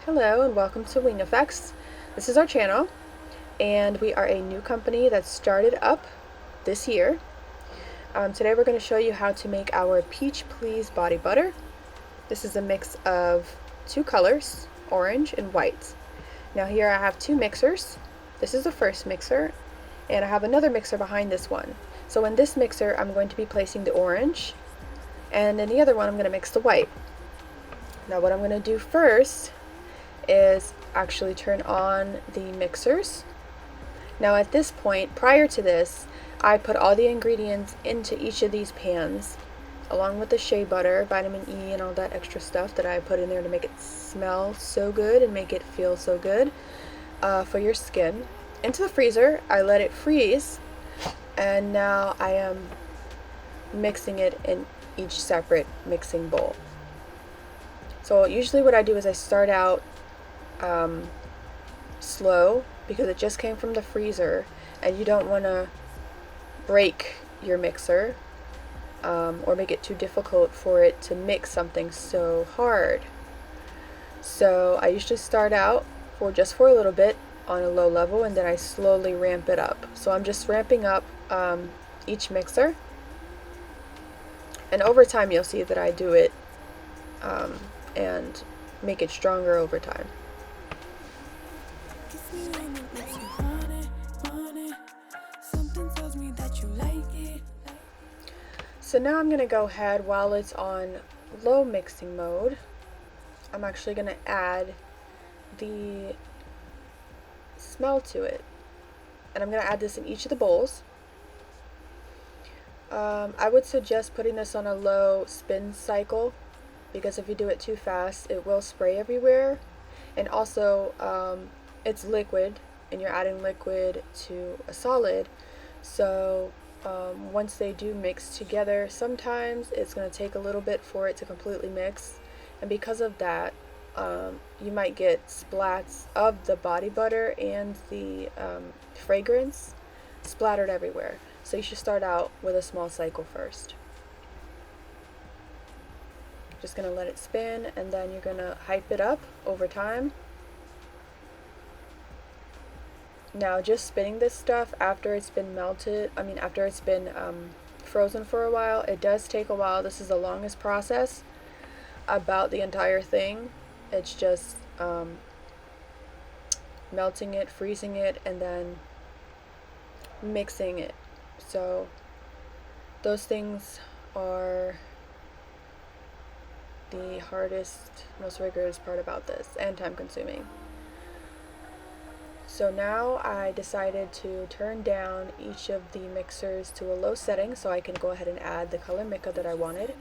Hello and welcome to Wing Effects. This is our channel and we are a new company that started up this year. Today we're going to show you how to make our Peach Please body butter. This is a mix of two colors, orange and white. Now here I have two mixers. This is the first mixer and I have another mixer behind this one. So in this mixer I'm going to be placing the orange, and in the other one I'm going to mix the white. Now what I'm going to do first is actually turn on the mixers. Now at this point, prior to this, I put all the ingredients into each of these pans, along with the shea butter, vitamin E, and all that extra stuff that I put in there to make it smell so good and make it feel so good for your skin. Into the freezer, I let it freeze, and now I am mixing it in each separate mixing bowl. So usually what I do is I start out slow, because it just came from the freezer and you don't want to break your mixer or make it too difficult for it to mix something so hard. So I usually start out just for a little bit on a low level, and then I slowly ramp it up. So I'm just ramping up each mixer, and over time you'll see that I do it and make it stronger over time. So now I'm going to go ahead, while it's on low mixing mode, I'm actually going to add the smell to it. And I'm going to add this in each of the bowls. I would suggest putting this on a low spin cycle, because if you do it too fast it will spray everywhere. And also it's liquid and you're adding liquid to a solid, so once they do mix together, sometimes it's going to take a little bit for it to completely mix, and because of that you might get splats of the body butter and the fragrance splattered everywhere. So you should start out with a small cycle first. Just going to let it spin, and then you're going to hype it up over time. Now just spinning this stuff after it's been after it's been frozen for a while, it does take a while. This is the longest process about the entire thing. It's just melting it, freezing it, and then mixing it. So those things are the hardest, most rigorous part about this, and time consuming. So now I decided to turn down each of the mixers to a low setting so I can go ahead and add the color mica that I wanted.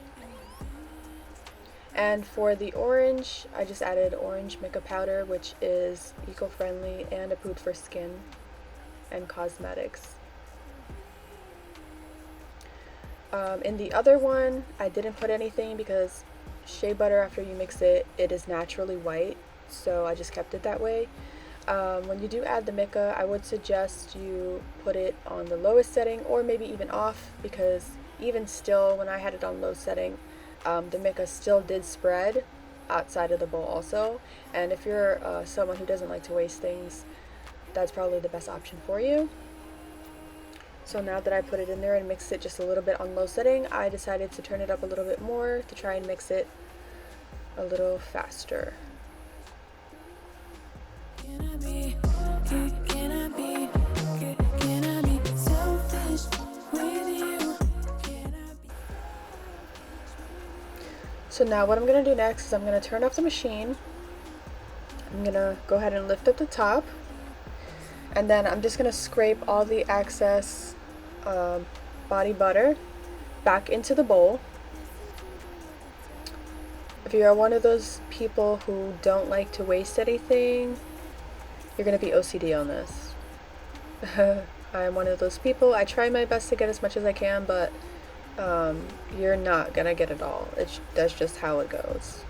And for the orange, I just added orange mica powder, which is eco-friendly and approved for skin and cosmetics. In the other one, I didn't put anything because shea butter, after you mix it, it is naturally white, so I just kept it that way. When you do add the mica, I would suggest you put it on the lowest setting, or maybe even off, because even still, when I had it on low setting, the mica still did spread outside of the bowl also. And if you're someone who doesn't like to waste things, that's probably the best option for you. So now that I put it in there and mixed it just a little bit on low setting, I decided to turn it up a little bit more to try and mix it a little faster. So now what I'm going to do next is I'm going to turn off the machine. I'm going to go ahead and lift up the top, and then I'm just going to scrape all the excess body butter back into the bowl. If you are one of those people who don't like to waste anything, you're going to be OCD on this. I am one of those people. I try my best to get as much as I can, but you're not going to get it all. That's just how it goes.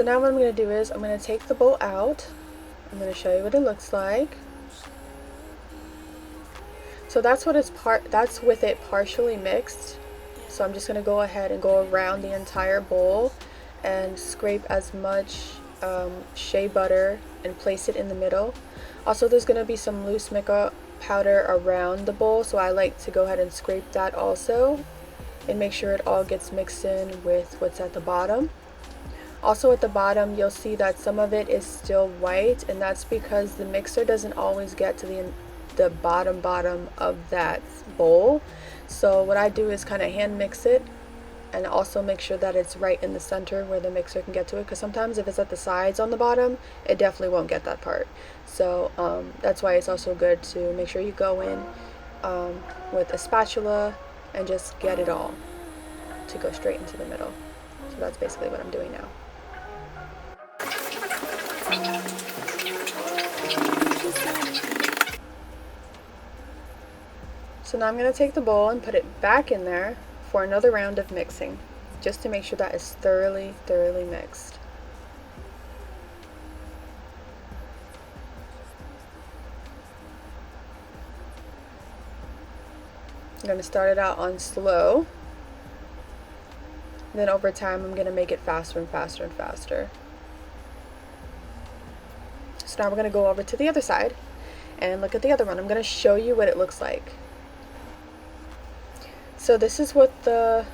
So now what I'm going to do is I'm going to take the bowl out. I'm going to show you what it looks like. So that's with it partially mixed. So I'm just going to go ahead and go around the entire bowl and scrape as much shea butter and place it in the middle. Also, there's going to be some loose mica powder around the bowl, so I like to go ahead and scrape that also and make sure it all gets mixed in with what's at the bottom. Also at the bottom, you'll see that some of it is still white, and that's because the mixer doesn't always get to the bottom of that bowl. So what I do is kind of hand mix it and also make sure that it's right in the center where the mixer can get to it, because sometimes if it's at the sides on the bottom, it definitely won't get that part. So that's why it's also good to make sure you go in with a spatula and just get it all to go straight into the middle. So that's basically what I'm doing now. So now I'm going to take the bowl and put it back in there for another round of mixing, just to make sure that it's thoroughly mixed. I'm going to start it out on slow, then over time I'm going to make it faster and faster and faster. So now we're going to go over to the other side and look at the other one. I'm going to show you what it looks like. So this is what the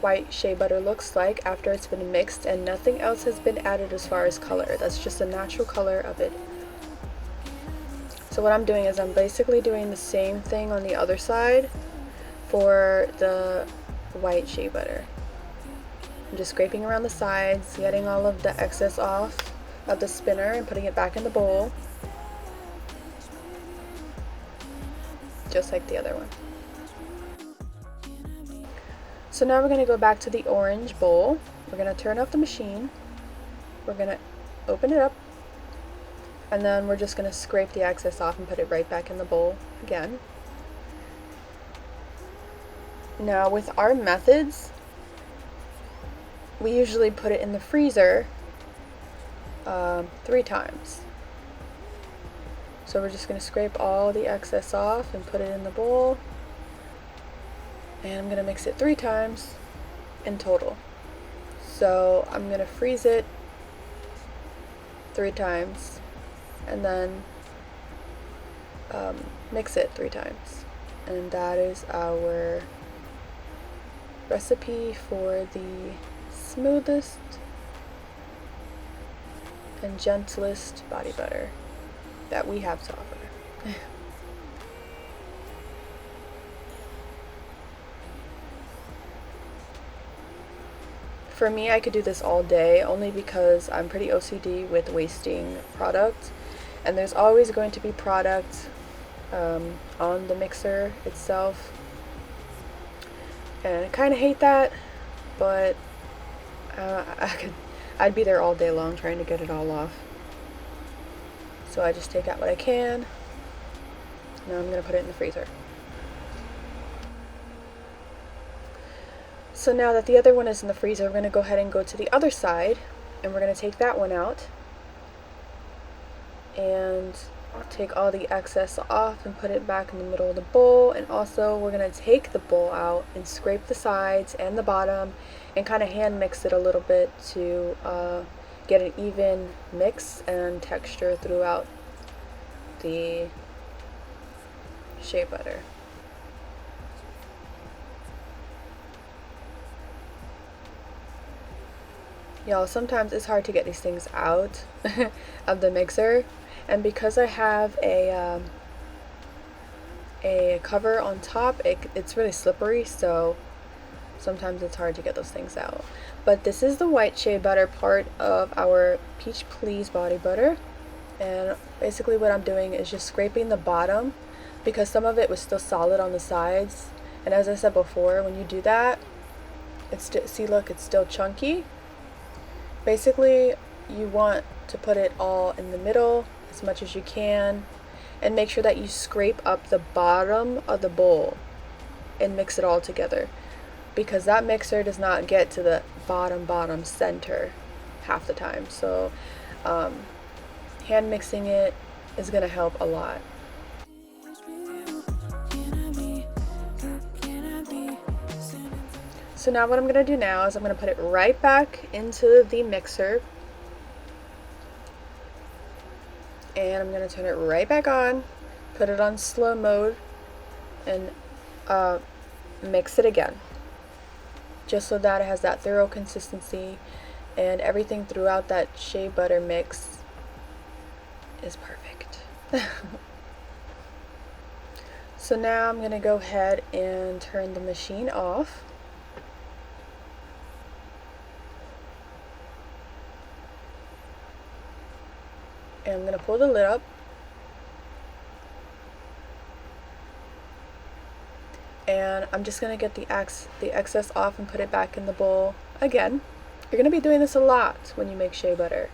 white shea butter looks like after it's been mixed and nothing else has been added as far as color. That's just the natural color of it. So what I'm doing is I'm basically doing the same thing on the other side for the white shea butter. I'm just scraping around the sides, getting all of the excess off of the spinner and putting it back in the bowl, just like the other one. So now we're going to go back to the orange bowl. We're going to turn off the machine. We're going to open it up, and then we're just going to scrape the excess off and put it right back in the bowl again. Now with our methods, we usually put it in the freezer 3 times. So we're just going to scrape all the excess off and put it in the bowl. And I'm going to mix it 3 times in total. So I'm going to freeze it 3 times and then mix it 3 times. And that is our recipe for the smoothest and gentlest body butter that we have to offer. For me, I could do this all day only because I'm pretty OCD with wasting product, and there's always going to be product on the mixer itself, and I kind of hate that, but I'd be there all day long trying to get it all off. So I just take out what I can. Now I'm going to put it in the freezer. So now that the other one is in the freezer, we're going to go ahead and go to the other side, and we're going to take that one out and take all the excess off and put it back in the middle of the bowl. And also we're going to take the bowl out and scrape the sides and the bottom and kind of hand mix it a little bit to get an even mix and texture throughout the shea butter. Y'all, sometimes it's hard to get these things out of the mixer, and because I have a cover on top, it's really slippery, so sometimes it's hard to get those things out. But this is the white shea butter part of our Peach Please body butter, and basically what I'm doing is just scraping the bottom because some of it was still solid on the sides, and as I said before, when you do that, see, look, it's still chunky. Basically, you want to put it all in the middle as much as you can and make sure that you scrape up the bottom of the bowl and mix it all together, because that mixer does not get to the bottom center half the time. So hand mixing it is going to help a lot. So now what I'm going to do now is I'm going to put it right back into the mixer. And I'm going to turn it right back on, put it on slow mode, and mix it again. Just so that it has that thorough consistency and everything throughout that shea butter mix is perfect. So now I'm going to go ahead and turn the machine off. And I'm going to pull the lid up. And I'm just going to get the excess off and put it back in the bowl again. You're going to be doing this a lot when you make shea butter.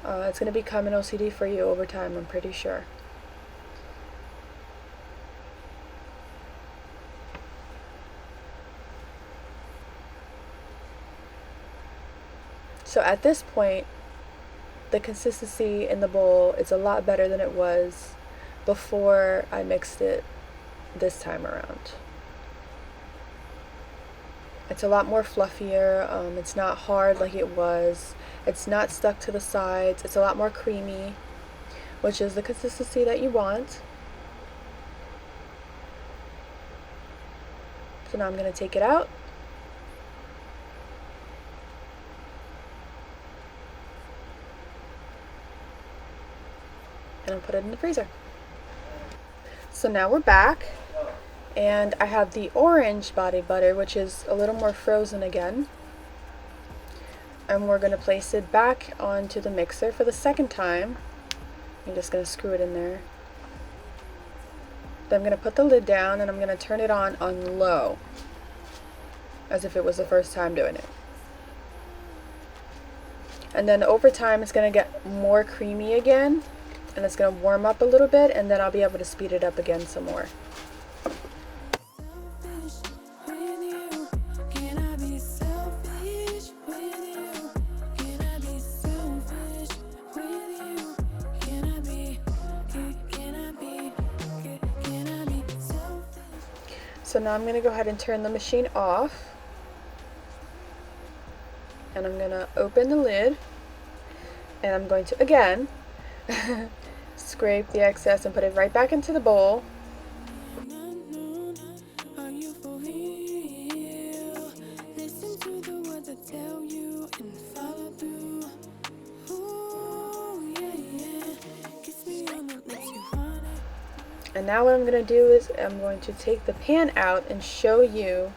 It's going to become an OCD for you over time, I'm pretty sure. So at this point, the consistency in the bowl is a lot better than it was before I mixed it this time around. It's a lot more fluffier. It's not hard like it was. It's not stuck to the sides. It's a lot more creamy, which is the consistency that you want. So now I'm going to take it out. And I'll put it in the freezer. So now we're back, and I have the orange body butter, which is a little more frozen again. And we're going to place it back onto the mixer for the second time. I'm just going to screw it in there. Then I'm going to put the lid down, and I'm going to turn it on low, as if it was the first time doing it. And then over time it's going to get more creamy again, and it's going to warm up a little bit, and then I'll be able to speed it up again some more. So now I'm going to go ahead and turn the machine off, and I'm going to open the lid, and I'm going to again scrape the excess and put it right back into the bowl. And now what I'm going to do is I'm going to take the pan out and show you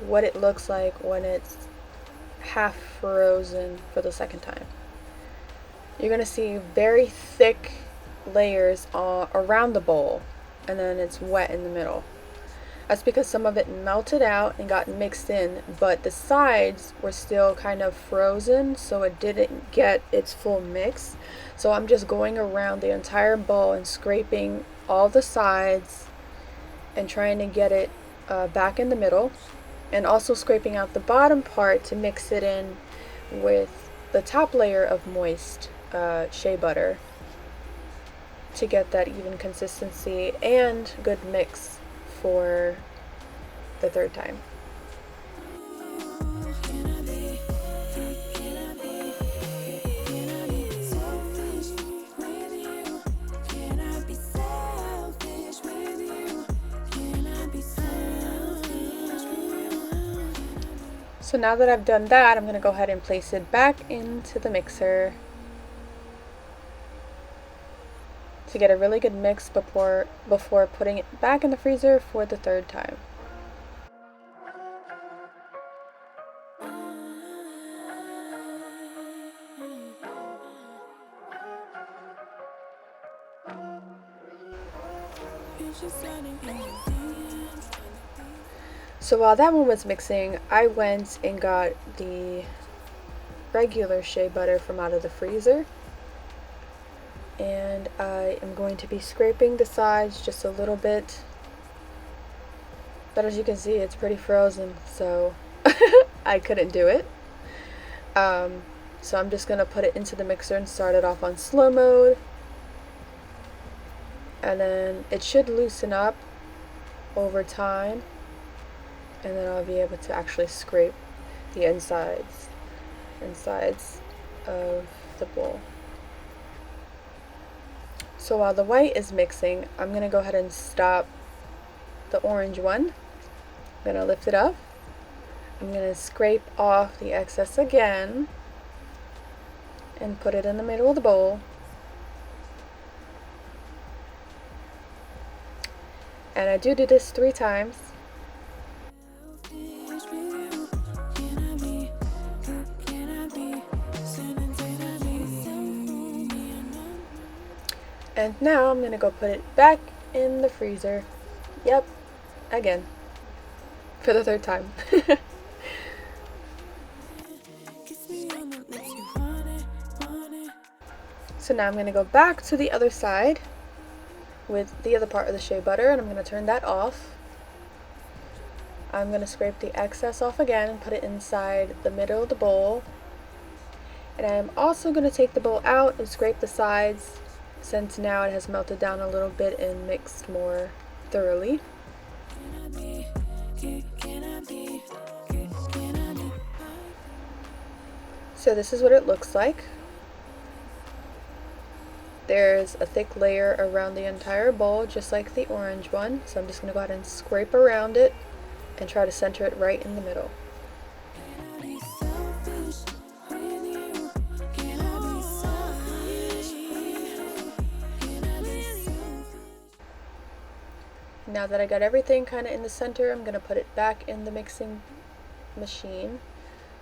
what it looks like when it's half frozen for the second time. You're going to see very thick layers around the bowl, and then it's wet in the middle. That's because some of it melted out and got mixed in, but the sides were still kind of frozen, so it didn't get its full mix. So I'm just going around the entire bowl and scraping all the sides and trying to get it back in the middle, and also scraping out the bottom part to mix it in with the top layer of moist shea butter to get that even consistency and good mix for the third time. So now that I've done that, I'm going to go ahead and place it back into the mixer to get a really good mix before putting it back in the freezer for the third time. So while that one was mixing, I went and got the regular shea butter from out of the freezer, and I am going to be scraping the sides just a little bit, but as you can see it's pretty frozen, so I couldn't do it. So I'm just going to put it into the mixer and start it off on slow mode. And then it should loosen up over time. And then I'll be able to actually scrape the insides of the bowl. So while the white is mixing, I'm going to go ahead and stop the orange one. I'm going to lift it up. I'm going to scrape off the excess again and put it in the middle of the bowl. And I do this 3 times. And now I'm going to go put it back in the freezer. Yep, again. For the 3rd time. So now I'm going to go back to the other side with the other part of the shea butter, and I'm going to turn that off. I'm going to scrape the excess off again and put it inside the middle of the bowl. And I'm also going to take the bowl out and scrape the sides, since now it has melted down a little bit and mixed more thoroughly. So this is what it looks like. There's a thick layer around the entire bowl, just like the orange one. So I'm just going to go ahead and scrape around it and try to center it right in the middle. Now that I got everything kind of in the center, I'm going to put it back in the mixing machine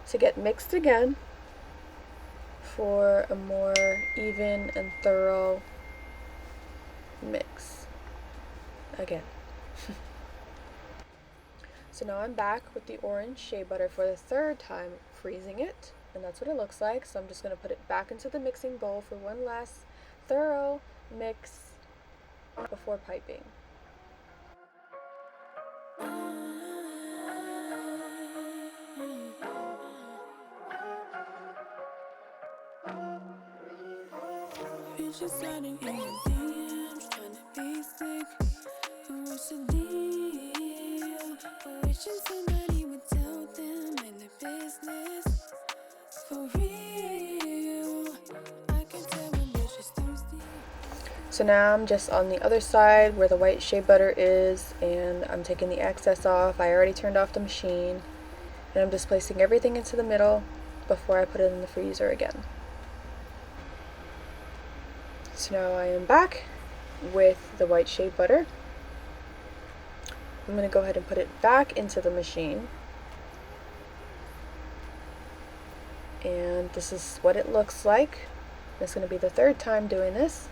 to get mixed again for a more even and thorough mix again. So now I'm back with the orange shea butter for the 3rd time, freezing it, and that's what it looks like. So I'm just going to put it back into the mixing bowl for one last thorough mix before piping. So now I'm just on the other side where the white shea butter is, and I'm taking the excess off. I already turned off the machine, and I'm just placing everything into the middle before I put it in the freezer again. So now I am back with the white shea butter. I'm going to go ahead and put it back into the machine. And this is what it looks like. It's going to be the 3rd time doing this.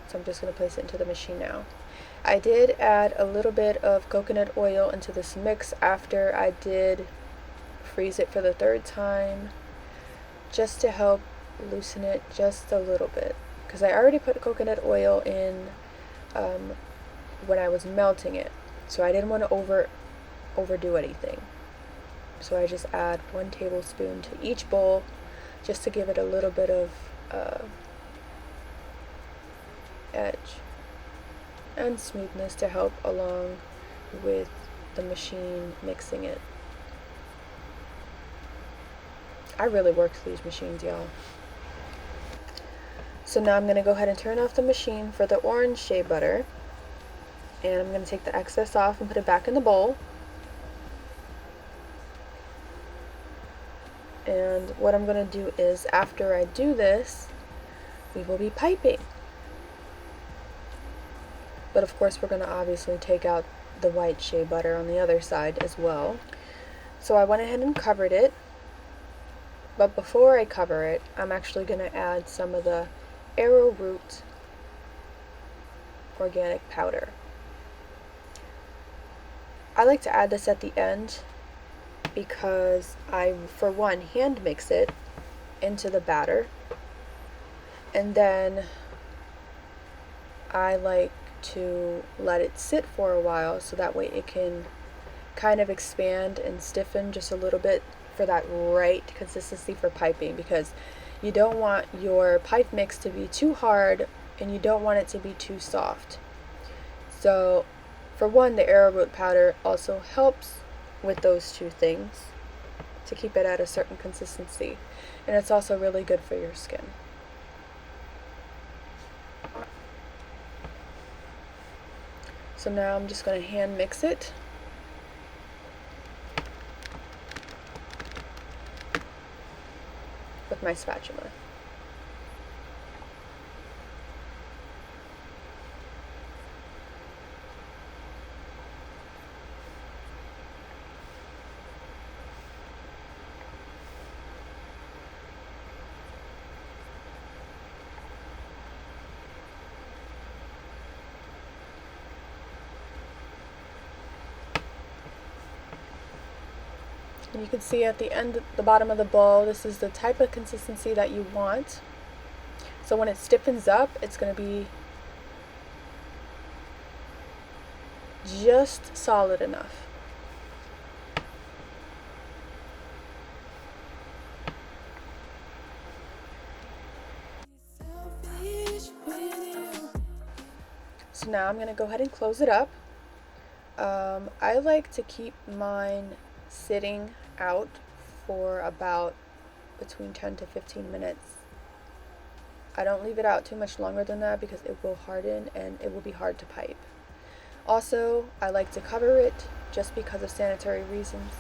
So I'm just going to place it into the machine now. I did add a little bit of coconut oil into this mix after I did freeze it for the 3rd time, just to help loosen it just a little bit. Because I already put coconut oil in when I was melting it, so I didn't want to overdo anything. So I just add 1 tablespoon to each bowl, just to give it a little bit of edge and smoothness to help along with the machine mixing it. I really worked these machines, y'all. So now I'm going to go ahead and turn off the machine for the orange shea butter, and I'm going to take the excess off and put it back in the bowl. And what I'm going to do is, after I do this, we will be piping. But of course we're going to obviously take out the white shea butter on the other side as well. So I went ahead and covered it. But before I cover it, I'm actually going to add some of the arrowroot organic powder. I like to add this at the end because I, for one, hand mix it into the batter, and then I like to let it sit for a while so that way it can kind of expand and stiffen just a little bit for that right consistency for piping. Because You don't want your pipe mix to be too hard, and you don't want it to be too soft. So for one, the arrowroot powder also helps with those two things to keep it at a certain consistency, and it's also really good for your skin. So now I'm just going to hand mix it. With my spatula. And you can see at the end, the bottom of the bowl, this is the type of consistency that you want. So when it stiffens up, it's going to be just solid enough. So now I'm going to go ahead and close it up. I like to keep mine sitting out for about between 10 to 15 minutes. I don't leave it out too much longer than that because it will harden and it will be hard to pipe. Also, I like to cover it just because of sanitary reasons.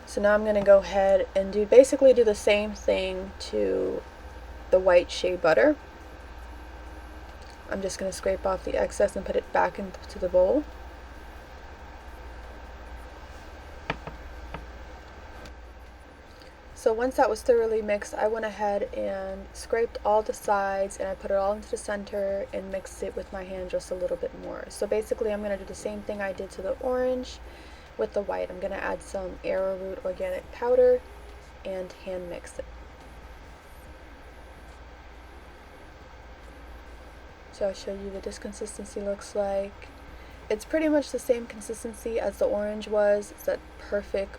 So now I'm going to go ahead and basically do the same thing to the white shea butter. I'm just going to scrape off the excess and put it back into the bowl. So once that was thoroughly mixed, I went ahead and scraped all the sides, and I put it all into the center and mixed it with my hand just a little bit more. So basically I'm going to do the same thing I did to the orange with the white. I'm going to add some arrowroot organic powder and hand mix it. So I'll show you what this consistency looks like. It's pretty much the same consistency as the orange was. It's that perfect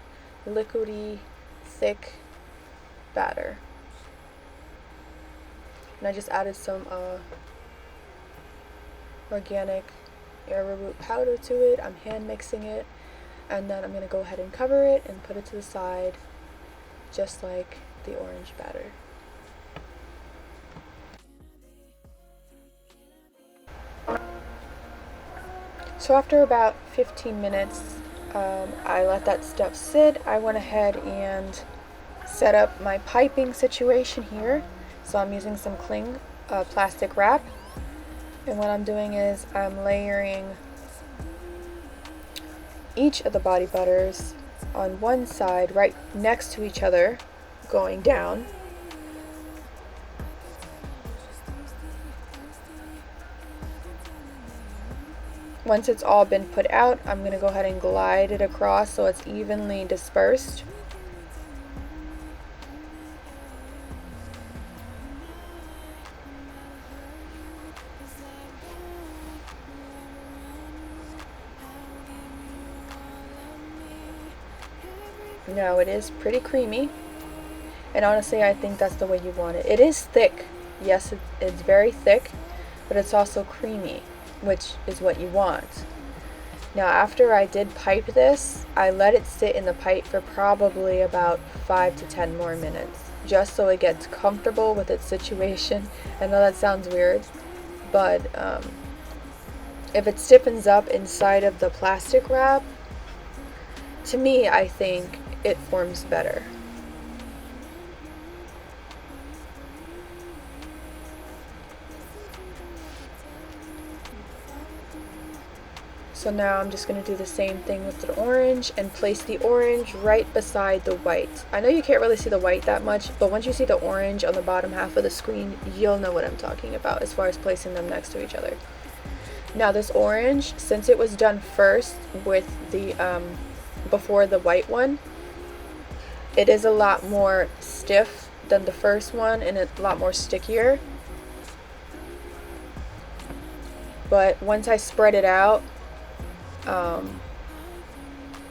liquidy, thick batter. And I just added some organic arrowroot powder to it. I'm hand mixing it, and then I'm going to go ahead and cover it and put it to the side just like the orange batter. So after about 15 minutes, I let that stuff sit. I went ahead and set up my piping situation here. So I'm using some cling plastic wrap, and what I'm doing is I'm layering each of the body butters on one side right next to each other, going down. Once it's all been put out, I'm going to go ahead and glide it across so it's evenly dispersed. Now it is pretty creamy, and honestly I think that's the way you want it. It is thick. Yes, it's very thick, but it's also creamy, which is what you want. Now after I did pipe this, I let it sit in the pipe for probably about 5 to 10 more minutes, just so it gets comfortable with its situation. I know that sounds weird, but if it stiffens up inside of the plastic wrap, to me I think it forms better. So now I'm just going to do the same thing with the orange and place the orange right beside the white. I know you can't really see the white that much, but once you see the orange on the bottom half of the screen, you'll know what I'm talking about as far as placing them next to each other. Now this orange, since it was done first with the before the white one, it is a lot more stiff than the first one and a lot more stickier. But once I spread it out,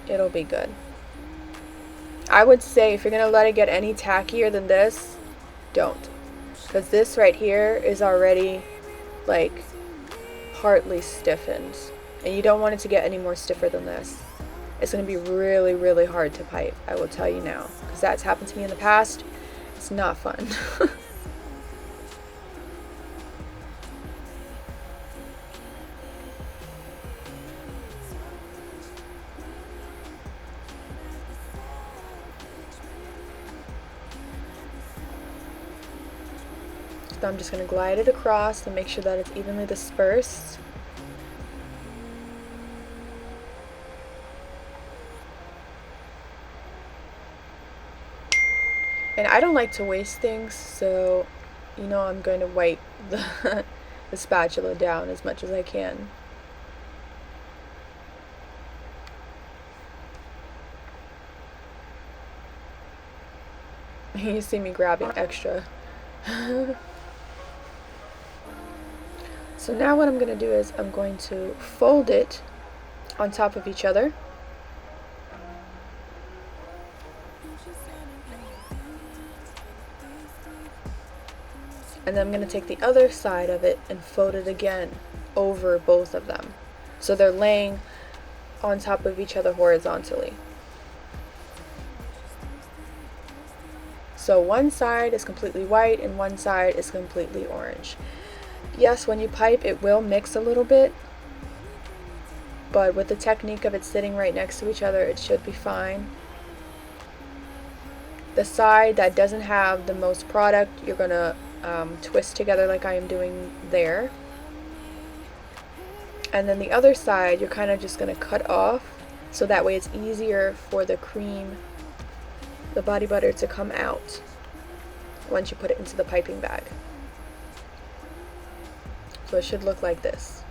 it'll be good. I would say if you're going to let it get any tackier than this, don't. Because this right here is already like partly stiffened. And you don't want it to get any more stiffer than this. It's going to be really, really hard to pipe, I will tell you now. Because that's happened to me in the past. It's not fun. So I'm just going to glide it across and make sure that it's evenly dispersed. And I don't like to waste things, so you know I'm going to wipe the, the spatula down as much as I can. You see me grabbing extra. So now what I'm going to do is I'm going to fold it on top of each other. And then I'm going to take the other side of it and fold it again over both of them. So they're laying on top of each other horizontally. So one side is completely white and one side is completely orange. Yes, when you pipe it will mix a little bit, but with the technique of it sitting right next to each other, it should be fine. The side that doesn't have the most product, you're going to twist together like I am doing there. And then the other side, you're kind of just going to cut off, so that way it's easier for the cream, the body butter, to come out once you put it into the piping bag. So it should look like this.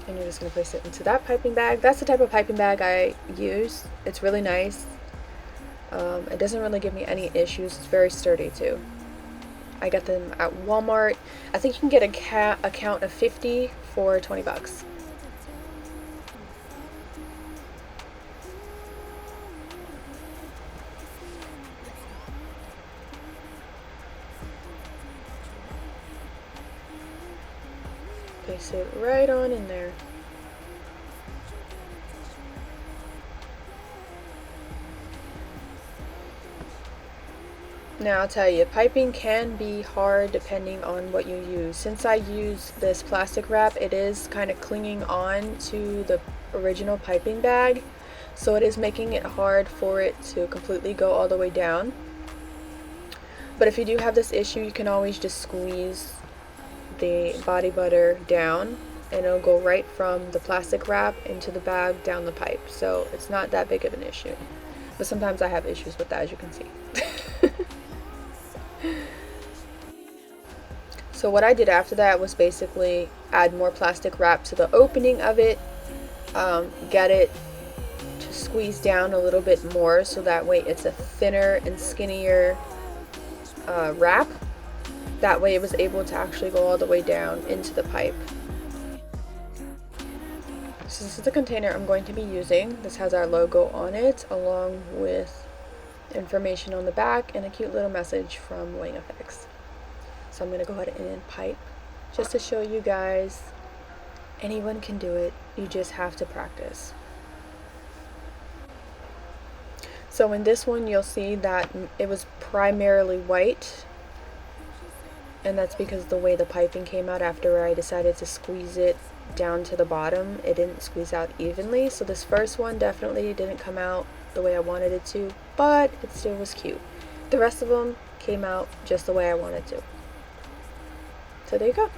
And you're just going to place it into that piping bag. That's the type of piping bag I use. It's really nice. It doesn't really give me any issues. It's very sturdy too. I got them at Walmart. I think you can get a count of 50 for 20 bucks. Place it right on in there. Now I'll tell you, piping can be hard depending on what you use. Since I use this plastic wrap, it is kind of clinging on to the original piping bag, so it is making it hard for it to completely go all the way down. But if you do have this issue, you can always just squeeze the body butter down and it'll go right from the plastic wrap into the bag down the pipe, so it's not that big of an issue. But sometimes I have issues with that, as you can see. So what I did after that was basically add more plastic wrap to the opening of it, get it to squeeze down a little bit more so that way it's a thinner and skinnier wrap. That way it was able to actually go all the way down into the pipe. So this is the container I'm going to be using. This has our logo on it along with information on the back and a cute little message from Wing Effects. So I'm going to go ahead and pipe just to show you guys anyone can do it. You just have to practice. So in this one you'll see that it was primarily white, and that's because the way the piping came out after I decided to squeeze it down to the bottom, it didn't squeeze out evenly. So this first one definitely didn't come out the way I wanted it to, but it still was cute. The rest of them came out just the way I wanted to. So there you go.